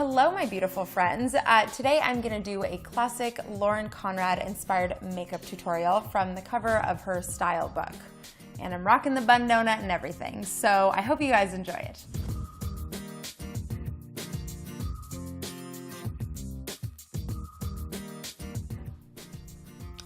Hello, my beautiful friends. Today I'm going to do a classic Lauren Conrad inspired makeup tutorial from the cover of her style book. And I'm rocking the bun donut and everything, so I hope you guys enjoy it.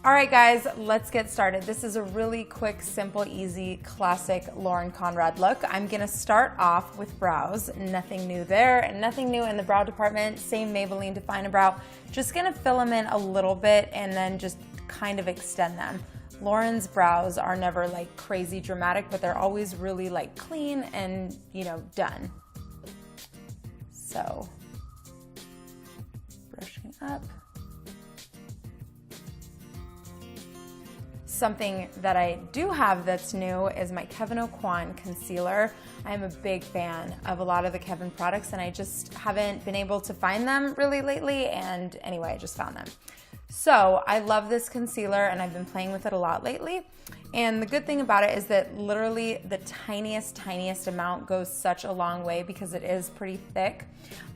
All right, guys, let's get started. This is a really quick, simple, easy, classic Lauren Conrad look. I'm gonna start off with brows. Nothing new there, and nothing new in the brow department. Same Maybelline Define a Brow. Just gonna fill them in a little bit and then just kind of extend them. Lauren's brows are never like crazy dramatic, but they're always really like clean and, you know, done. So, brushing up. Something that I do have that's new is my Kevyn Aucoin concealer. I'm a big fan of a lot of the Kevyn products and I just haven't been able to find them really lately, and anyway, I just found them. So I love this concealer and I've been playing with it a lot lately. And the good thing about it is that literally the tiniest amount goes such a long way because it is pretty thick.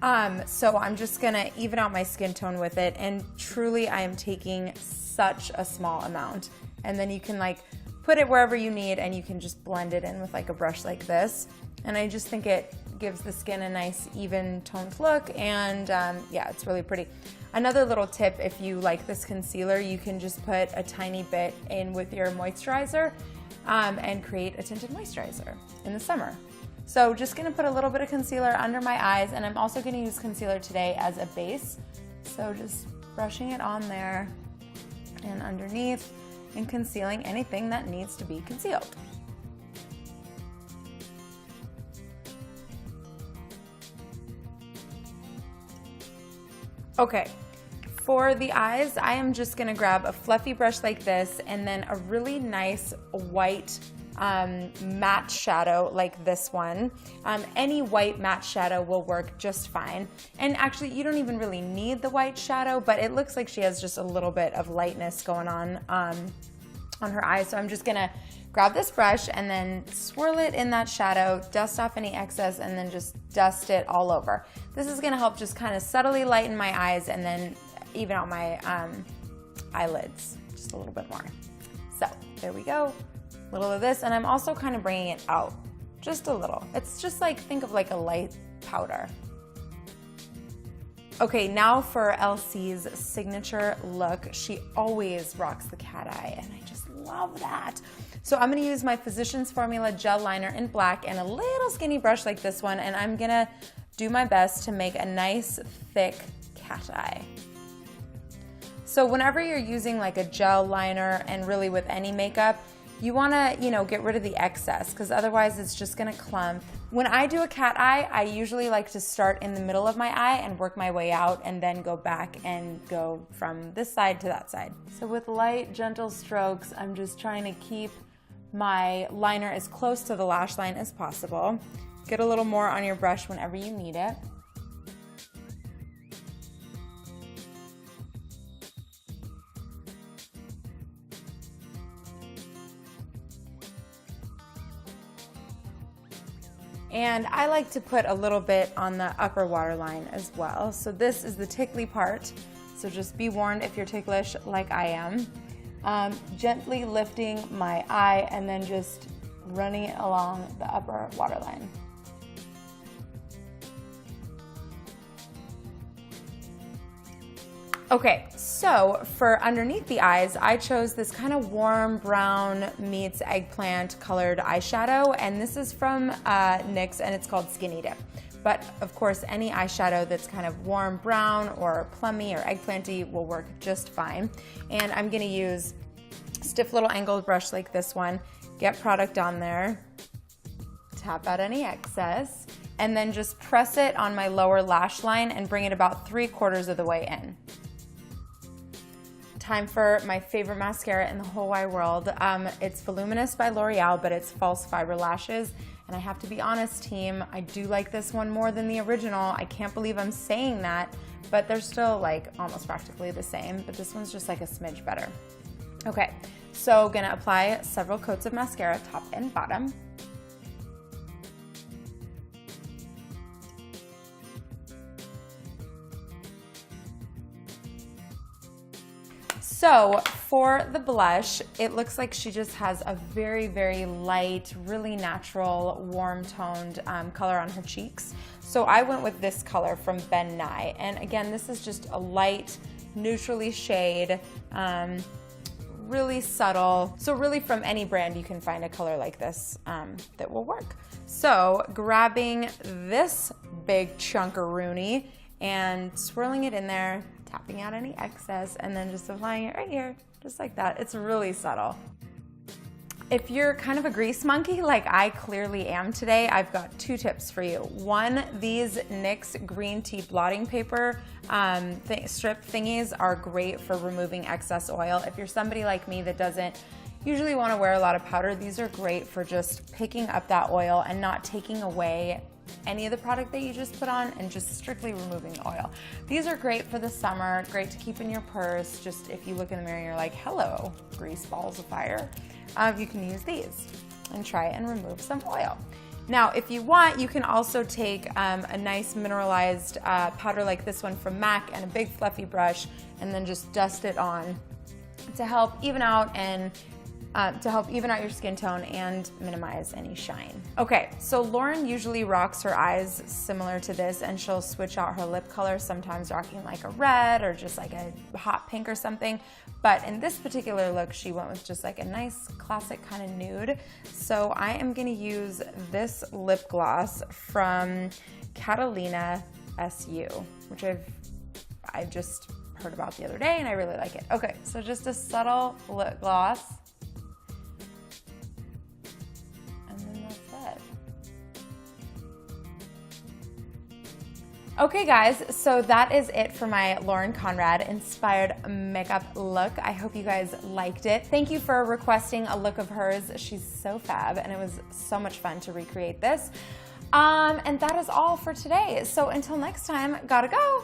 So I'm just gonna even out my skin tone with it, and truly I am taking such a small amount. And then you can like put it wherever you need and you can just blend it in with like a brush like this. And I just think it gives the skin a nice even toned look, and yeah, it's really pretty. Another little tip, if you like this concealer, you can just put a tiny bit in with your moisturizer and create a tinted moisturizer in the summer. So just gonna put a little bit of concealer under my eyes, and I'm also gonna use concealer today as a base. So just brushing it on there and underneath, and concealing anything that needs to be concealed. Okay, for the eyes, I am just gonna grab a fluffy brush like this and then a really nice white matte shadow like this one. Any white matte shadow will work just fine. And actually, you don't even really need the white shadow, but it looks like she has just a little bit of lightness going on her eyes. So I'm just gonna grab this brush and then swirl it in that shadow, dust off any excess, and then just dust it all over. This is gonna help just kind of subtly lighten my eyes and then even out my eyelids just a little bit more. So there we go. A little of this, and I'm also kind of bringing it out just a little. It's just like, think of like a light powder. Okay, now for Elsie's signature look. She always rocks the cat eye, and I just love that. So I'm gonna use my Physicians Formula gel liner in black and a little skinny brush like this one, and I'm gonna do my best to make a nice thick cat eye. So whenever you're using like a gel liner, and really with any makeup, you wanna, you know, get rid of the excess, because otherwise it's just gonna clump. When I do a cat eye, I usually like to start in the middle of my eye and work my way out, and then go back and go from this side to that side. So with light, gentle strokes, I'm just trying to keep my liner as close to the lash line as possible. Get a little more on your brush whenever you need it. And I like to put a little bit on the upper waterline as well. So this is the tickly part. So just be warned if you're ticklish like I am. Gently lifting my eye and then just running it along the upper waterline. Okay, so for underneath the eyes, I chose this kind of warm brown meets eggplant colored eyeshadow, and this is from NYX, and it's called Skinny Dip. But of course, any eyeshadow that's kind of warm brown or plummy or eggplanty will work just fine. And I'm gonna use a stiff little angled brush like this one, get product on there, tap out any excess, and then just press it on my lower lash line and bring it about 3/4 of the way in. Time for my favorite mascara in the whole wide world. It's Voluminous by L'Oreal, but it's false fiber lashes. And I have to be honest, team, I do like this one more than the original. I can't believe I'm saying that, but they're still like almost practically the same, but this one's just like a smidge better. Okay, so gonna apply several coats of mascara, top and bottom. So for the blush, it looks like she just has a very, very light, really natural, warm-toned color on her cheeks. So I went with this color from Ben Nye. And again, this is just a light, neutrally shade, really subtle. So really from any brand, you can find a color like this that will work. So grabbing this big chunkaroonie and swirling it in there, tapping out any excess, and then just applying it right here, just like that. It's really subtle. If you're kind of a grease monkey like I clearly am today, I've got 2 tips for you. One, these NYX green tea blotting paper strip thingies are great for removing excess oil. If you're somebody like me that doesn't usually want to wear a lot of powder, these are great for just picking up that oil and not taking away any of the product that you just put on and just strictly removing the oil. These are great for the summer, great to keep in your purse. Just if you look in the mirror and you're like, hello, grease balls of fire, you can use these and try and remove some oil. Now, if you want, you can also take a nice mineralized powder like this one from MAC and a big fluffy brush and then just dust it on to help even out your skin tone and minimize any shine. Okay, so Lauren usually rocks her eyes similar to this, and she'll switch out her lip color, sometimes rocking like a red or just like a hot pink or something. But in this particular look, she went with just like a nice classic kind of nude. So I am gonna use this lip gloss from Catalina SU, which I just heard about the other day and I really like it. Okay, so just a subtle lip gloss. Okay guys, so that is it for my Lauren Conrad inspired makeup look. I hope you guys liked it. Thank you for requesting a look of hers. She's so fab and it was so much fun to recreate this. And that is all for today. So until next time, gotta go.